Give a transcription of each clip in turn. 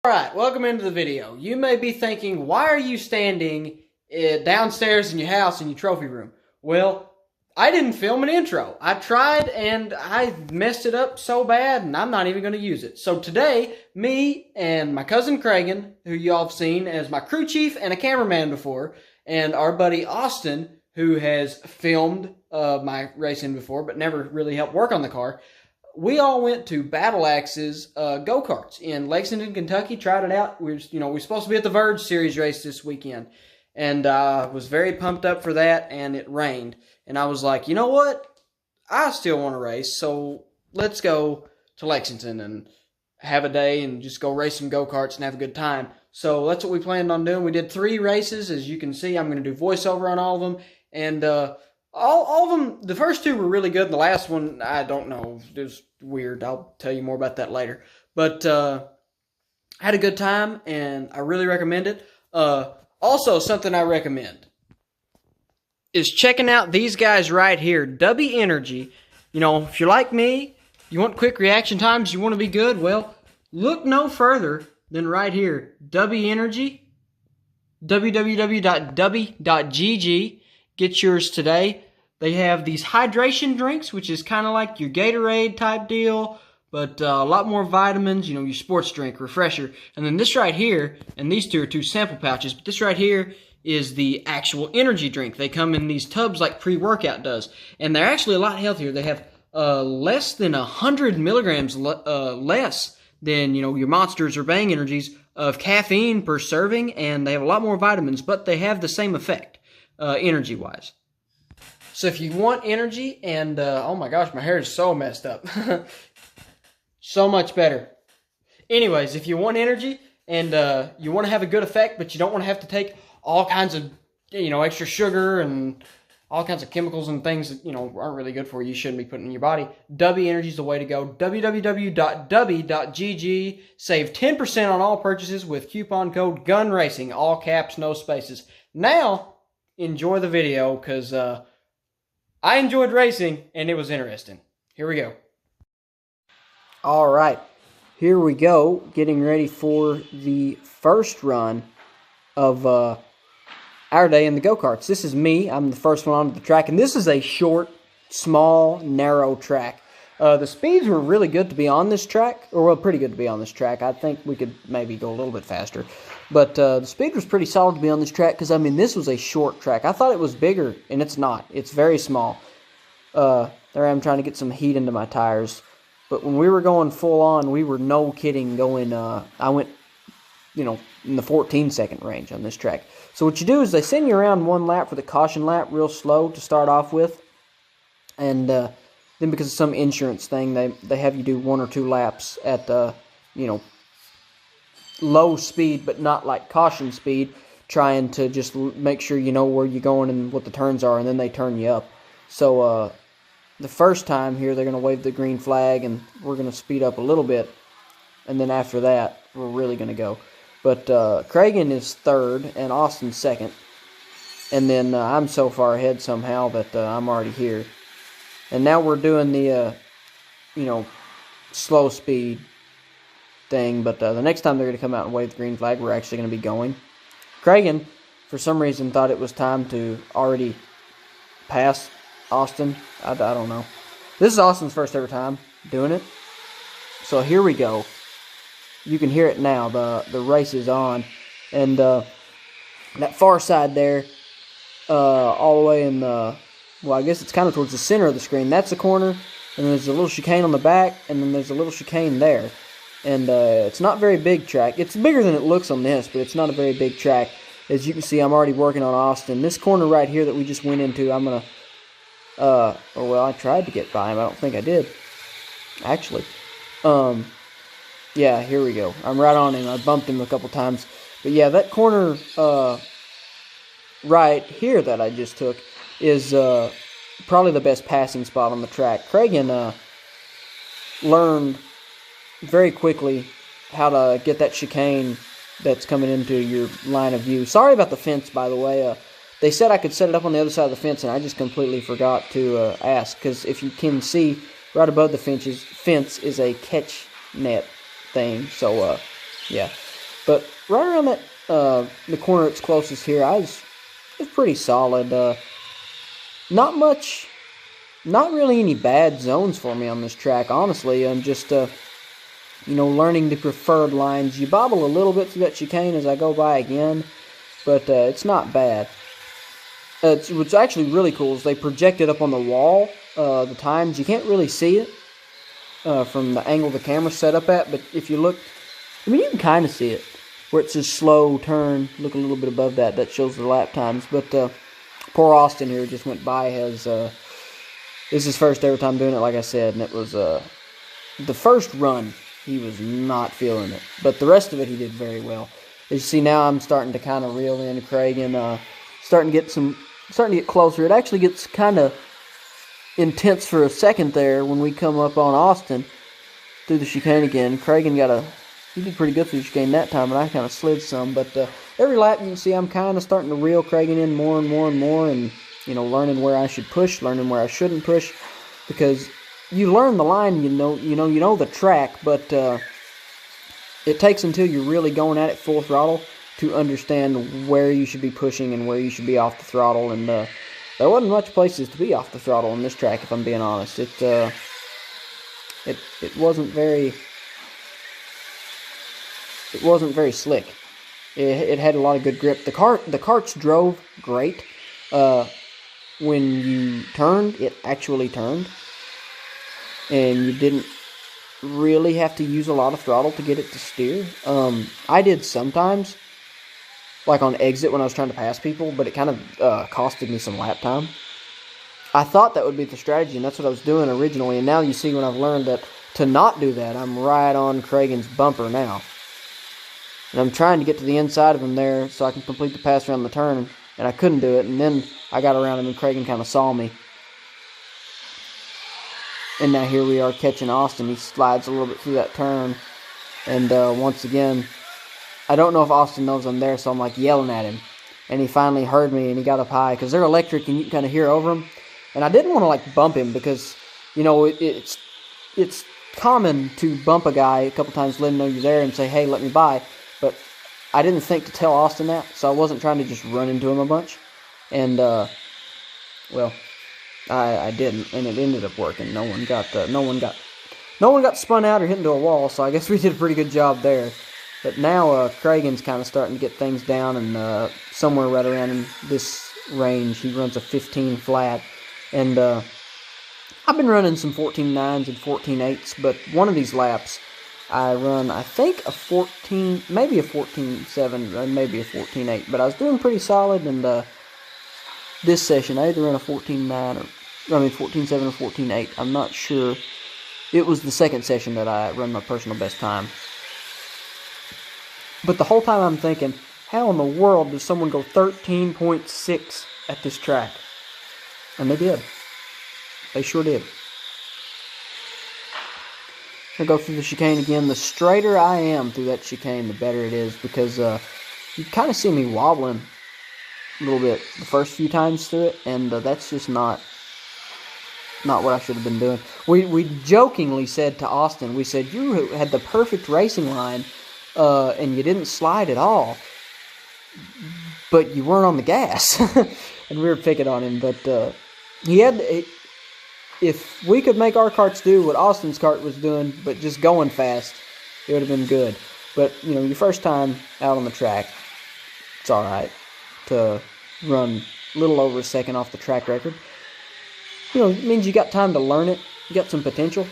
Alright, welcome into the video. You may be thinking, why are you standing downstairs in your house in your trophy room? Well, I didn't film an intro. I tried and I messed it up so bad and I'm not even going to use it. So today, me and my cousin Cragen, who y'all have seen as my crew chief and a cameraman before, and our buddy Austin, who has filmed my racing before but never really helped work on the car, we all went to Battle Axe's go-karts in Lexington, Kentucky, tried it out. We're supposed to be at the Verge Series race this weekend, and was very pumped up for that, and it rained. And I was like, you know what? I still want to race, so let's go to Lexington and have a day and just go race some go-karts and have a good time. So that's what we planned on doing. We did 3 races. As you can see, I'm going to do voiceover on all of them, and all of them, the first 2 were really good. The last one, I don't know. It was weird. I'll tell you more about that later. But I had a good time, and I really recommend it. Also, something I recommend is checking out these guys right here, W Energy. You know, if you're like me, you want quick reaction times, you want to be good, well, look no further than right here, W Energy, www.w.gg. Get yours today. They have these hydration drinks, which is kind of like your Gatorade type deal, but a lot more vitamins, you know, your sports drink, refresher. And then this right here, and these 2 are 2 sample pouches, but this right here is the actual energy drink. They come in these tubs like pre-workout does, and they're actually a lot healthier. They have less than 100 milligrams less than, you know, your Monsters or Bang Energies of caffeine per serving, and they have a lot more vitamins, but they have the same effect energy-wise. So if you want energy, and oh my gosh, my hair is so messed up. So much better. Anyways, if you want energy and you want to have a good effect, but you don't want to have to take all kinds of, you know, extra sugar and all kinds of chemicals and things that, you know, aren't really good for you, you shouldn't be putting in your body, W Energy is the way to go. www.w.gg. Save 10% on all purchases with coupon code GUNRACING. All caps, no spaces. Now, enjoy the video, because I enjoyed racing, and it was interesting. Here we go. All right, here we go, getting ready for the first run of our day in the go-karts. This is me. I'm the first one onto the track, and this is a short, small, narrow track. The speeds were really good to be on this track, or well, pretty good to be on this track. I think we could maybe go a little bit faster, but the speed was pretty solid to be on this track, because, I mean, this was a short track. I thought it was bigger, and it's not. It's very small. There I am trying to get some heat into my tires. But when we were going full on, we were no kidding going, I went, you know, in the 14-second range on this track. So what you do is they send you around one lap for the caution lap, real slow to start off with. And then because of some insurance thing, they have you do 1 or 2 laps at, you know, low speed, but not like caution speed, trying to just make sure you know where you're going and what the turns are, and then they turn you up. So, the first time here, they're going to wave the green flag, and we're going to speed up a little bit. And then after that, we're really going to go. But Cragen is 3rd, and Austin's 2nd. And then I'm so far ahead somehow that I'm already here. And now we're doing the, you know, slow speed thing. But the next time they're going to come out and wave the green flag, we're actually going to be going. Cragen, for some reason, thought it was time to already pass Austin. I don't know. This is Austin's first ever time doing it. So here we go. You can hear it now. The race is on. And that far side there, all the way in the, well, I guess it's kind of towards the center of the screen. That's the corner. And there's a little chicane on the back. And then there's a little chicane there. And it's not a very big track. It's bigger than it looks on this, but it's not a very big track. As you can see, I'm already working on Austin. This corner right here that we just went into, I'm going to, well, I tried to get by him. I don't think I did, actually. Yeah, here we go. I'm right on him. I bumped him a couple times. But yeah, that corner right here that I just took is probably the best passing spot on the track. Cragen learned very quickly how to get that chicane that's coming into your line of view. Sorry about the fence, by the way. They said I could set it up on the other side of the fence, and I just completely forgot to ask, because if you can see, right above the fence is a catch net thing. So, yeah. But right around that the corner that's closest here, it's pretty solid. Not much, not really any bad zones for me on this track, honestly. I'm just, learning the preferred lines. You bobble a little bit through that chicane as I go by again, but it's not bad. What's actually really cool is they project it up on the wall, the times. You can't really see it from the angle the camera's set up at, but if you look, you can kind of see it. Where it says slow turn, look a little bit above that, that shows the lap times. But poor Austin here just went by. This is his first ever time doing it, like I said, and it was the first run, he was not feeling it. But the rest of it, he did very well. As you see now, I'm starting to kind of reel in Craig and starting to get closer. It actually gets kind of intense for a second there when we come up on Austin through the chicane again. Cragen he did pretty good through the chicane that time, and I kind of slid some. But every lap you can see I'm kind of starting to reel Cragen in more and more and more, and learning where I should push, learning where I shouldn't push, because you learn the line, you know the track, but it takes until you're really going at it full throttle to understand where you should be pushing and where you should be off the throttle. And there wasn't much places to be off the throttle on this track, if I'm being honest. It wasn't very slick. It had a lot of good grip. The karts drove great. When you turned, it actually turned, and you didn't really have to use a lot of throttle to get it to steer. I did sometimes, like on exit when I was trying to pass people, but it kind of costed me some lap time. I thought that would be the strategy, and that's what I was doing originally, and now you see when I've learned that to not do that, I'm right on Cragen's bumper now. And I'm trying to get to the inside of him there so I can complete the pass around the turn, and I couldn't do it, and then I got around him and Cragen kind of saw me. And now here we are catching Austin. He slides a little bit through that turn, and once again, I don't know if Austin knows I'm there, so I'm like yelling at him. And he finally heard me, and he got up high, because they're electric and you can kind of hear over them. And I didn't want to like bump him, because it's common to bump a guy a couple times, let him know you're there and say, hey, let me by. But I didn't think to tell Austin that, so I wasn't trying to just run into him a bunch. And well, I didn't, and it ended up working. No one got spun out or hit into a wall, so I guess we did a pretty good job there. But now Cragen's kind of starting to get things down, and somewhere right around in this range, he runs a 15 flat. And I've been running some 14.9s and 14.8s, but one of these laps, I run, I think, a 14, maybe a 14.7, maybe a 14.8, but I was doing pretty solid, and this session, I either ran a 14.9 or 14.7 or 14.8, I'm not sure. It was the second session that I run my personal best time. But the whole time I'm thinking, how in the world does someone go 13.6 at this track? And they did. They sure did. I go through the chicane again. The straighter I am through that chicane, the better it is, because you kind of see me wobbling a little bit the first few times through it, and that's just not what I should have been doing. We jokingly said to Austin, we said, you had the perfect racing line, and you didn't slide at all, but you weren't on the gas. And we were picking on him, but he had... If we could make our karts do what Austin's kart was doing, but just going fast, it would have been good. But, your first time out on the track, it's alright to run a little over a second off the track record. It means you got time to learn it. You got some potential.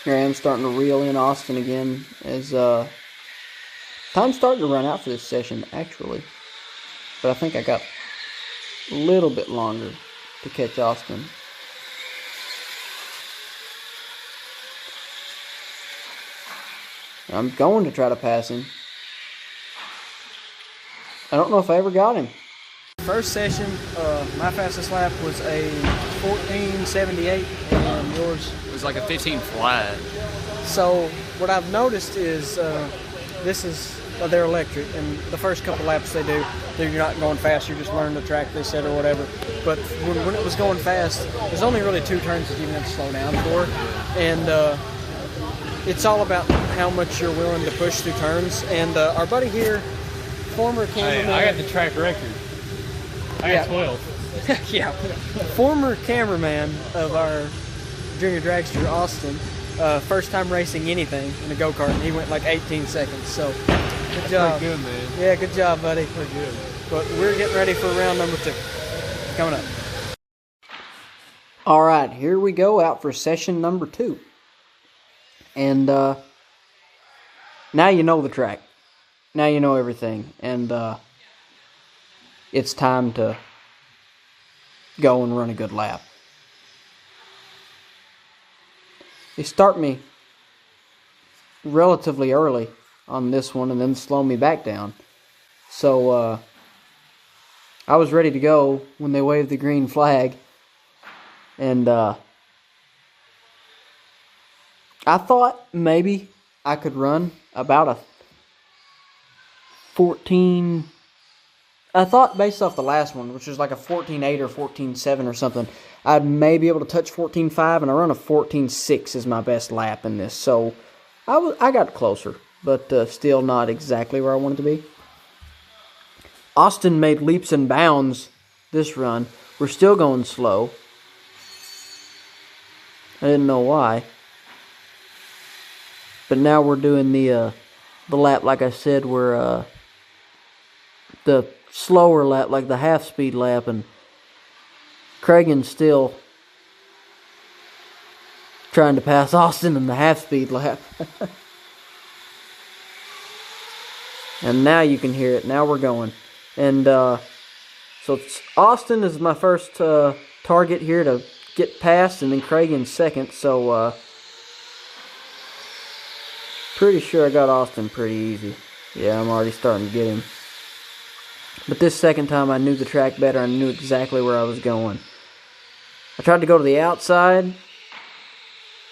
Here I am starting to reel in Austin again, as time's starting to run out for this session, actually. But I think I got a little bit longer to catch Austin. I'm going to try to pass him. I don't know if I ever got him. First session, my fastest lap was a 14.78, and yours? It was like a 15 flat. So what I've noticed is they're electric, and the first couple laps you're not going fast, you're just learning the track they said or whatever. But when it was going fast, there's only really 2 turns that you even have to slow down for. And it's all about how much you're willing to push through turns. And our buddy here, former cameraman. Hey, I got the track record. I got 12. Yeah. Former cameraman of our junior dragster, Austin, first time racing anything in a go-kart, and he went like 18 seconds. So, good job. Pretty good, man. Yeah, good job, buddy. Pretty good. But we're getting ready for round number 2. Coming up. All right, here we go out for session number 2. And now you know the track. Now you know everything. And it's time to go and run a good lap. They start me relatively early on this one and then slow me back down. So I was ready to go when they waved the green flag. And I thought maybe I could run about a 14... I thought based off the last one, which was like a 14.8 or 14.7 or something, I'd maybe be able to touch 14.5, and I run a 14.6 as my best lap in this. So I got closer, but still not exactly where I wanted to be. Austin made leaps and bounds this run. We're still going slow. I didn't know why. But now we're doing the lap, like I said, where the slower lap, like the half-speed lap, and Cragen's still trying to pass Austin in the half-speed lap. And now you can hear it. Now we're going. And so Austin is my first target here to get past, and then Cragen's second. So pretty sure I got Austin pretty easy. Yeah, I'm already starting to get him. But this second time I knew the track better. I knew exactly where I was going. I tried to go to the outside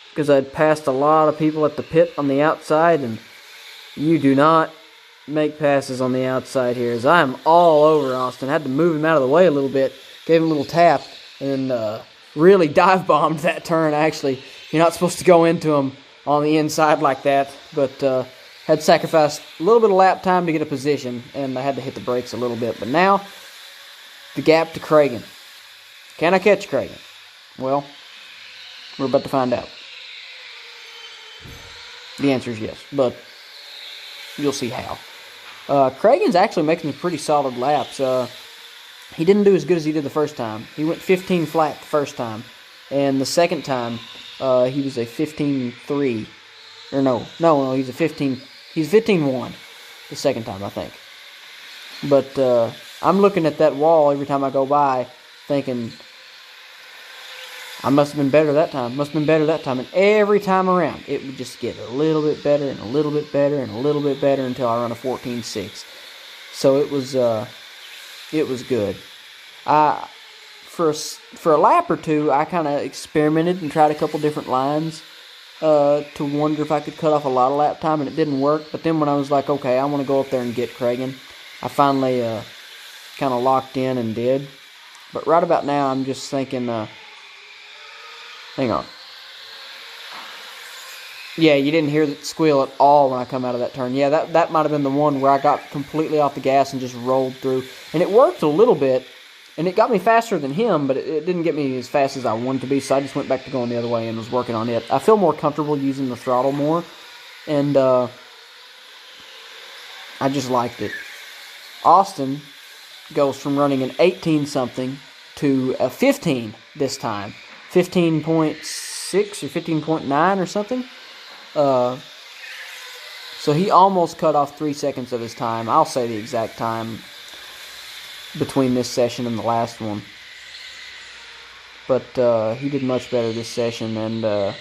because I'd passed a lot of people at the pit on the outside, and you do not make passes on the outside here, as I am all over Austin. I had to move him out of the way a little bit, gave him a little tap, and really dive-bombed that turn, actually. You're not supposed to go into him on the inside like that, but had sacrificed a little bit of lap time to get a position, and I had to hit the brakes a little bit. But now, the gap to Cragen. Can I catch Cragen? Well, we're about to find out. The answer is yes, but you'll see how. Cragen's actually making some pretty solid laps. He didn't do as good as he did the first time. He went 15 flat the first time, and the second time he was a 15.3. Or no, he's a 15. He's 15.1 the second time, I think. But I'm looking at that wall every time I go by, thinking I must have been better that time. And every time around, it would just get a little bit better and a little bit better and a little bit better until I run a 14.6. So it was good. For a lap or two, I kind of experimented and tried a couple different lines to wonder if I could cut off a lot of lap time, and it didn't work. But then when I was like, okay, I want to go up there and get Cragen, I finally kind of locked in and did. But right about now, I'm just thinking, hang on. Yeah, you didn't hear the squeal at all when I come out of that turn. Yeah, that might have been the one where I got completely off the gas and just rolled through. And it worked a little bit, and it got me faster than him, but it didn't get me as fast as I wanted to be, so I just went back to going the other way and was working on it. I feel more comfortable using the throttle more, and I just liked it. Austin goes from running an 18-something to a 15 this time. 15.6 or 15.9 or something. So he almost cut off 3 seconds of his time. I'll say the exact time between this session and the last one. But he did much better this session and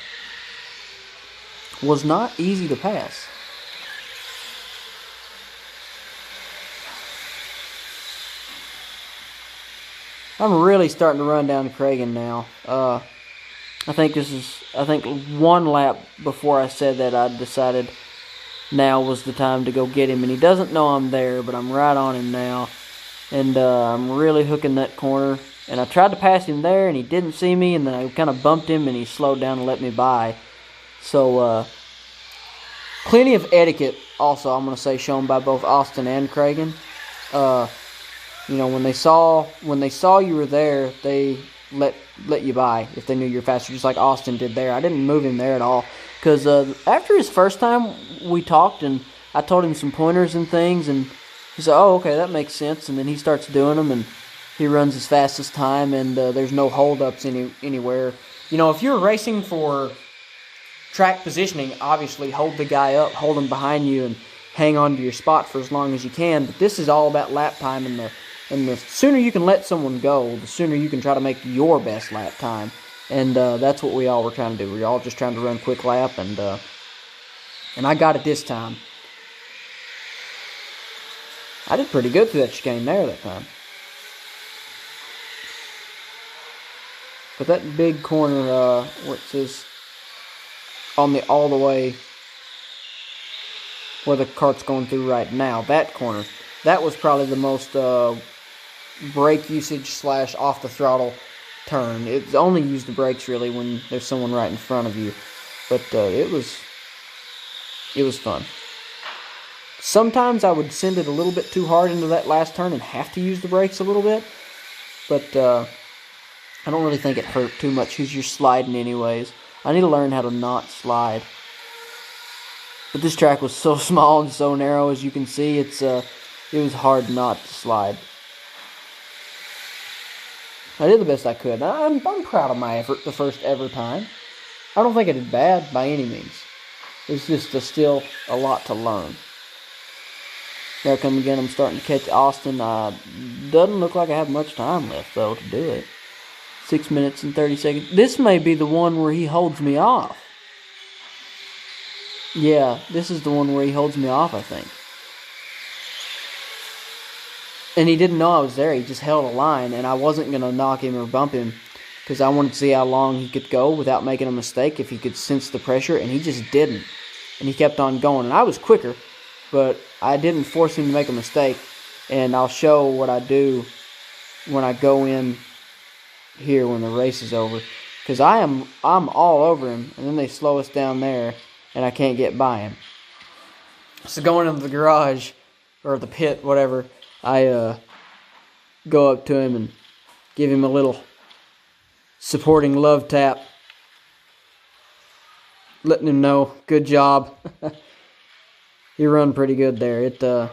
was not easy to pass. I'm really starting to run down Cragen now. I think one lap before I said that, I decided now was the time to go get him. And he doesn't know I'm there, but I'm right on him now. And I'm really hooking that corner. And I tried to pass him there, and he didn't see me. And then I kind of bumped him, and he slowed down and let me by. So plenty of etiquette also, I'm going to say, shown by both Austin and Cragen. You know, when they saw you were there, they let you by if they knew you were faster, just like Austin did there. I didn't move him there at all, because after his first time, we talked, and I told him some pointers and things, and he said, oh, okay, that makes sense, and then he starts doing them, and he runs his fastest time, and there's no holdups anywhere. You know, if you're racing for track positioning, obviously hold the guy up, hold him behind you, and hang on to your spot for as long as you can, but this is all about lap time, and the sooner you can let someone go, the sooner you can try to make your best lap time. And that's what we all were trying to do. We were all just trying to run a quick lap, and I got it this time. I did pretty good through that chicane there that time. But that big corner, where it says all the way where the kart's going through right now, that corner, that was probably the most brake usage / off the throttle turn. It's only use the brakes really when there's someone right in front of you. But it was fun. Sometimes I would send it a little bit too hard into that last turn and have to use the brakes a little bit. But I don't really think it hurt too much because you're sliding anyways. I need to learn how to not slide. But this track was so small and so narrow, as you can see, it was hard not to slide. I did the best I could. I'm proud of my effort the first ever time. I don't think I did bad by any means. It's just still a lot to learn. There I come again. I'm starting to catch Austin. Doesn't look like I have much time left, though, to do it. 6 minutes and 30 seconds. This may be the one where he holds me off. Yeah, this is the one where he holds me off, I think. And he didn't know I was there. He just held a line, and I wasn't going to knock him or bump him because I wanted to see how long he could go without making a mistake, if he could sense the pressure, and he just didn't. And he kept on going, and I was quicker, but I didn't force him to make a mistake, and I'll show what I do when I go in here when the race is over, because I'm all over him, and then they slow us down there, and I can't get by him. So going into the garage, or the pit, whatever, I go up to him and give him a little supporting love tap, letting him know, good job. He run pretty good there. That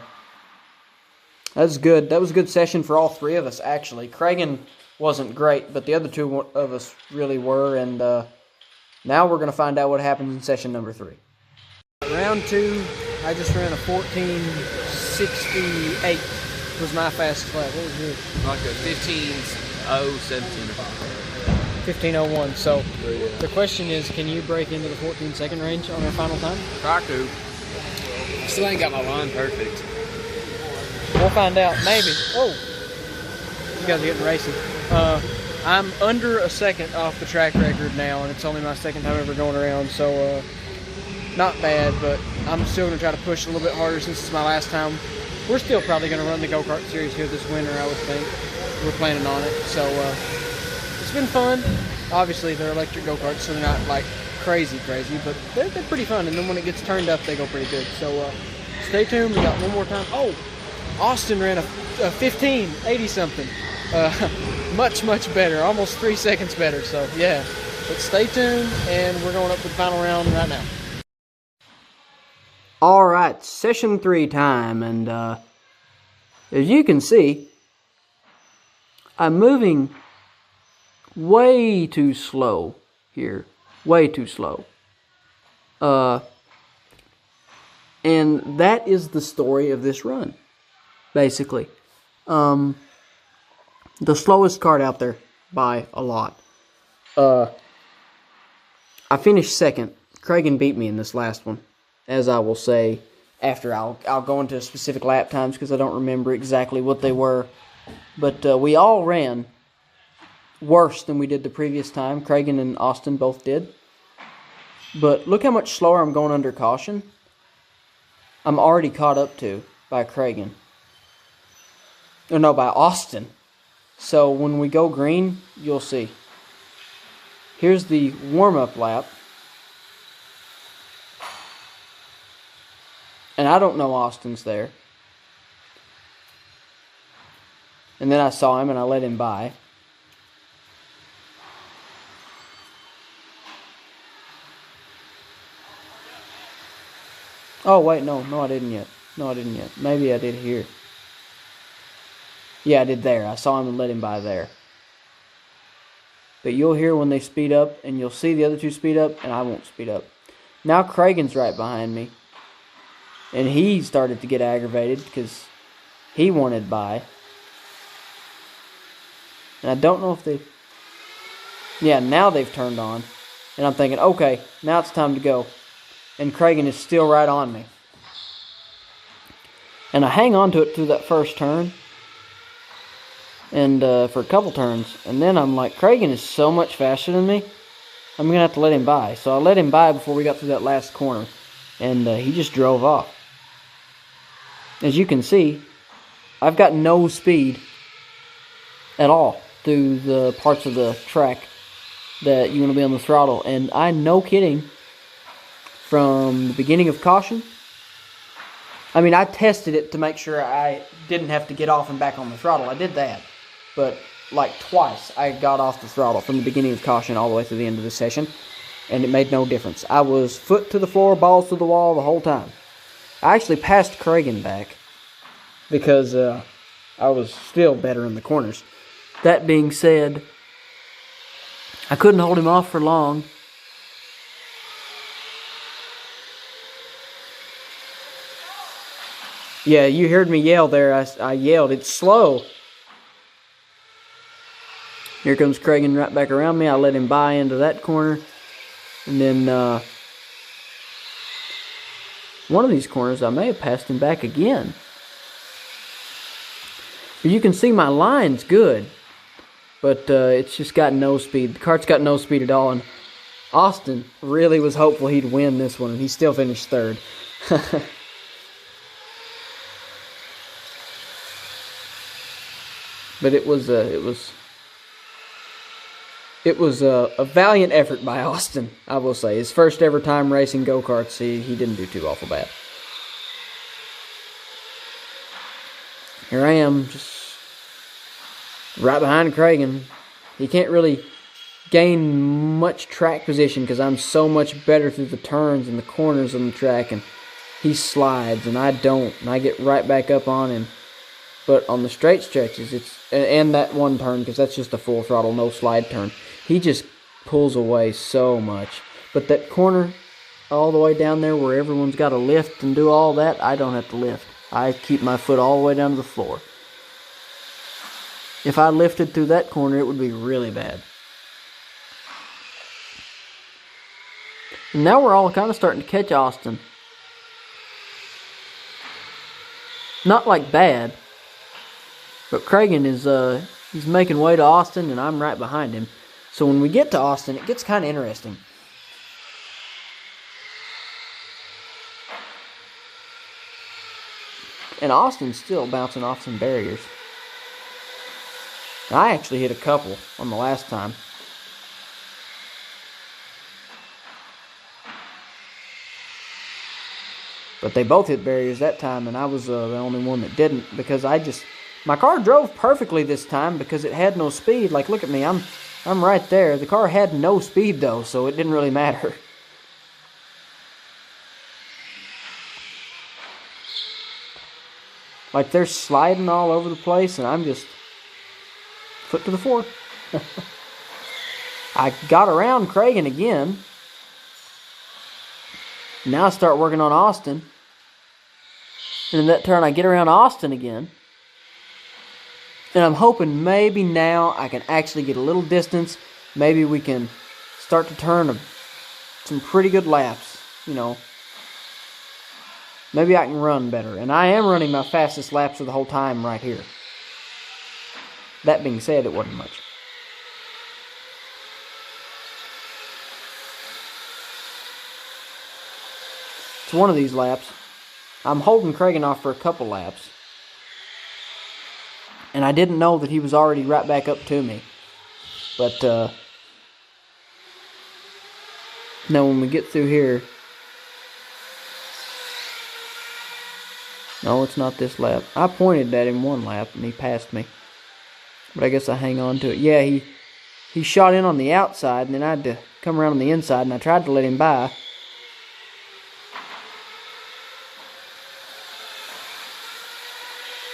was good. That was a good session for all three of us, actually. Cragen wasn't great, but the other two of us really were, and now we're going to find out what happens in session number 3. Round 2, I just ran a 14:68 was my fastest lap. What was yours? Like a 15:017. 15:01. So the question is, can you break into the 14-second range on our final time? Try to. Still ain't got my line perfect. We'll find out. Maybe. Oh, you guys are getting racing. I'm under a second off the track record now, and it's only my second time ever going around, so not bad, but I'm still going to try to push a little bit harder since it's my last time. We're still probably going to run the go-kart series here this winter, I would think. We're planning on it, so it's been fun. Obviously, they're electric go-karts, so they're not like crazy, but they're pretty fun, and then when it gets turned up, they go pretty good. So stay tuned. We got one more time. Oh, Austin ran a 15:80-something. Much better, almost 3 seconds better, so yeah. But stay tuned, and we're going up to the final round right now. Alright, session 3 time, and as you can see, I'm moving way too slow here. Way too slow. And that is the story of this run, basically. The slowest kart out there by a lot. I finished second. Cragen beat me in this last one, as I will say after. I'll go into specific lap times because I don't remember exactly what they were. But we all ran worse than we did the previous time. Cragen and Austin both did. But look how much slower I'm going under caution. I'm already caught up to by Cragen. Or no, by Austin. So when we go green, you'll see. Here's the warm-up lap. And I don't know Austin's there. And then I saw him and I let him by. Oh, wait, no, I didn't yet. Maybe I did here. Yeah, I did there. I saw him and let him by there. But you'll hear when they speed up, and you'll see the other two speed up, and I won't speed up. Now Cragen's right behind me. And he started to get aggravated because he wanted by. And I don't know if they... Yeah, now they've turned on. And I'm thinking, okay, now it's time to go. And Cragen is still right on me. And I hang on to it through that first turn. And for a couple turns. And then I'm like, Cragen is so much faster than me. I'm going to have to let him by. So I let him by before we got through that last corner. And he just drove off. As you can see, I've got no speed at all through the parts of the track that you want to be on the throttle. And I, no kidding, from the beginning of caution, I mean, I tested it to make sure I didn't have to get off and back on the throttle. I did that. But like twice, I got off the throttle from the beginning of caution all the way to the end of the session. And it made no difference. I was foot to the floor, balls to the wall the whole time. I actually passed Cragen back because I was still better in the corners. That being said, I couldn't hold him off for long. Yeah, you heard me yell there. I yelled, it's slow. Here comes Cragen right back around me. I let him by into that corner. And then one of these corners, I may have passed him back again. But you can see my line's good. But it's just got no speed. The kart's got no speed at all. And Austin really was hopeful he'd win this one. And he still finished third. But it was a valiant effort by Austin, I will say. His first ever time racing go-karts, he didn't do too awful bad. Here I am, just right behind Cragen. He can't really gain much track position because I'm so much better through the turns and the corners on the track, and he slides and I don't, and I get right back up on him. But on the straight stretches, and that one turn, because that's just a full throttle, no slide turn, he just pulls away so much. But that corner all the way down there where everyone's got to lift and do all that, I don't have to lift. I keep my foot all the way down to the floor. If I lifted through that corner, it would be really bad. And now we're all kind of starting to catch Austin. Not like bad. But Cragen is he's making way to Austin, and I'm right behind him. So when we get to Austin, it gets kind of interesting. And Austin's still bouncing off some barriers. I actually hit a couple on the last time. But they both hit barriers that time, and I was the only one that didn't, because my car drove perfectly this time because it had no speed. Like, look at me, I'm right there. The car had no speed though, so it didn't really matter. Like, they're sliding all over the place, and I'm just foot to the floor. I got around Cragen again. Now I start working on Austin. And in that turn, I get around Austin again. And I'm hoping maybe now I can actually get a little distance. Maybe we can start to turn some pretty good laps, you know. Maybe I can run better. And I am running my fastest laps of the whole time right here. That being said, it wasn't much. It's one of these laps. I'm holding Cragen off for a couple laps. And I didn't know that he was already right back up to me. But, now when we get through here, No, it's not this lap. I pointed at him one lap, and he passed me. But I guess I hang on to it. Yeah, he shot in on the outside, and then I had to come around on the inside, and I tried to let him by.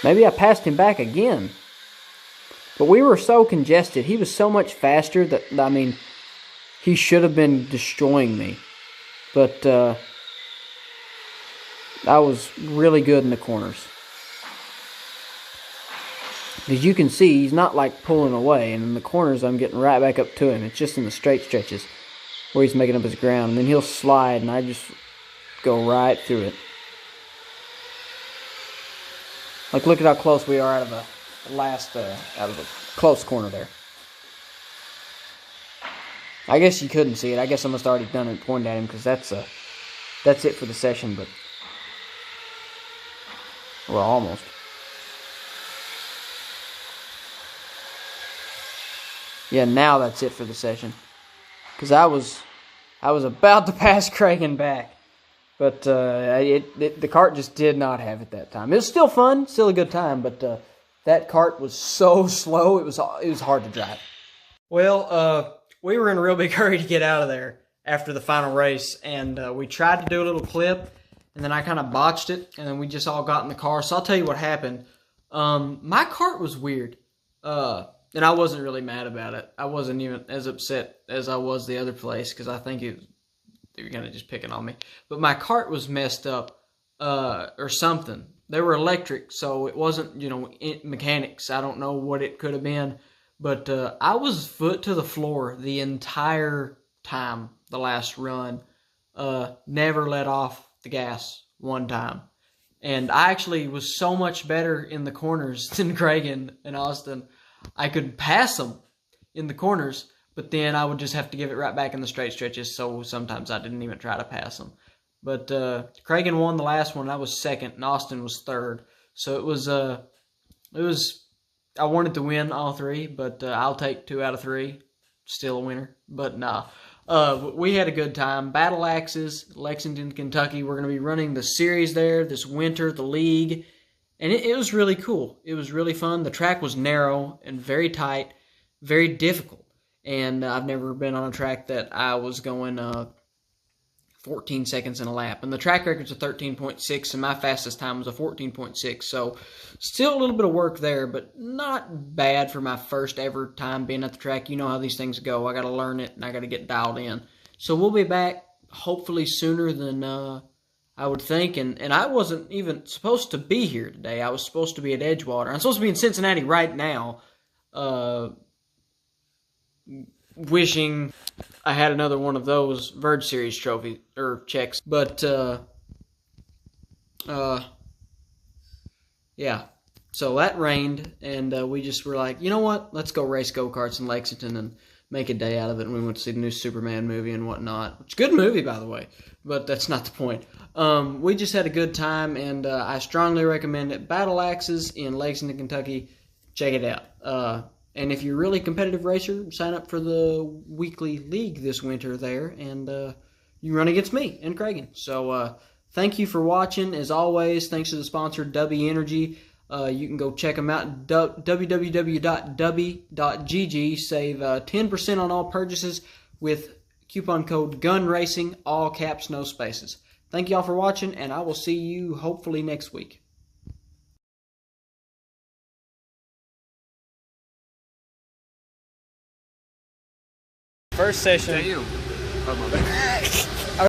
Maybe I passed him back again. But we were so congested. He was so much faster that, I mean, he should have been destroying me. But I was really good in the corners. As you can see, he's not like pulling away. And in the corners, I'm getting right back up to him. It's just in the straight stretches where he's making up his ground. And then he'll slide, and I just go right through it. Like, look at how close we are out of the last, out of the close corner there. I guess you couldn't see it. I guess I must have already done it and pointed at him, because that's it for the session, but, well, almost. Yeah, now that's it for the session. Because I was about to pass Cragen back. But the cart just did not have it that time. It was still fun, still a good time, but that cart was so slow, it was hard to drive. Well, we were in a real big hurry to get out of there after the final race, and we tried to do a little clip, and then I kind of botched it, and then we just all got in the car. So I'll tell you what happened. My cart was weird, and I wasn't really mad about it. I wasn't even as upset as I was the other place, because I think they were kind of just picking on me. But my cart was messed up, or something. They were electric, so it wasn't, mechanics. I don't know what it could have been. But I was foot to the floor the entire time, the last run. Never let off the gas one time. And I actually was so much better in the corners than Cragen and Austin. I could pass them in the corners, but then I would just have to give it right back in the straight stretches, so sometimes I didn't even try to pass them. But Cragen won the last one. I was second, and Austin was third. So it was I wanted to win all three, but I'll take 2 out of 3. Still a winner, but nah. We had a good time. Battle Axes, Lexington, Kentucky. We're going to be running the series there this winter, the league. And it was really cool. It was really fun. The track was narrow and very tight, very difficult. And I've never been on a track that I was going 14 seconds in a lap. And the track record's a 13.6, and my fastest time was a 14.6. So still a little bit of work there, but not bad for my first ever time being at the track. You know how these things go. I got to learn it, and I got to get dialed in. So we'll be back hopefully sooner than I would think. And I wasn't even supposed to be here today. I was supposed to be at Edgewater. I'm supposed to be in Cincinnati right now, wishing I had another one of those Verge Series trophy or checks, but yeah. So that rained, and we just were like, you know what? Let's go race go-karts in Lexington and make a day out of it. And we went to see the new Superman movie and whatnot. Which is a good movie, by the way, but that's not the point. We just had a good time, and I strongly recommend it. Battle Axes in Lexington, Kentucky. Check it out. And if you're a really competitive racer, sign up for the weekly league this winter there, and you run against me and Cragen. So thank you for watching. As always, thanks to the sponsor, Dubby Energy. You can go check them out, www.dubby.gg. Save 10% on all purchases with coupon code GUNRACING, all caps, no spaces. Thank you all for watching, and I will see you hopefully next week. First session. Damn. Oh, my bad.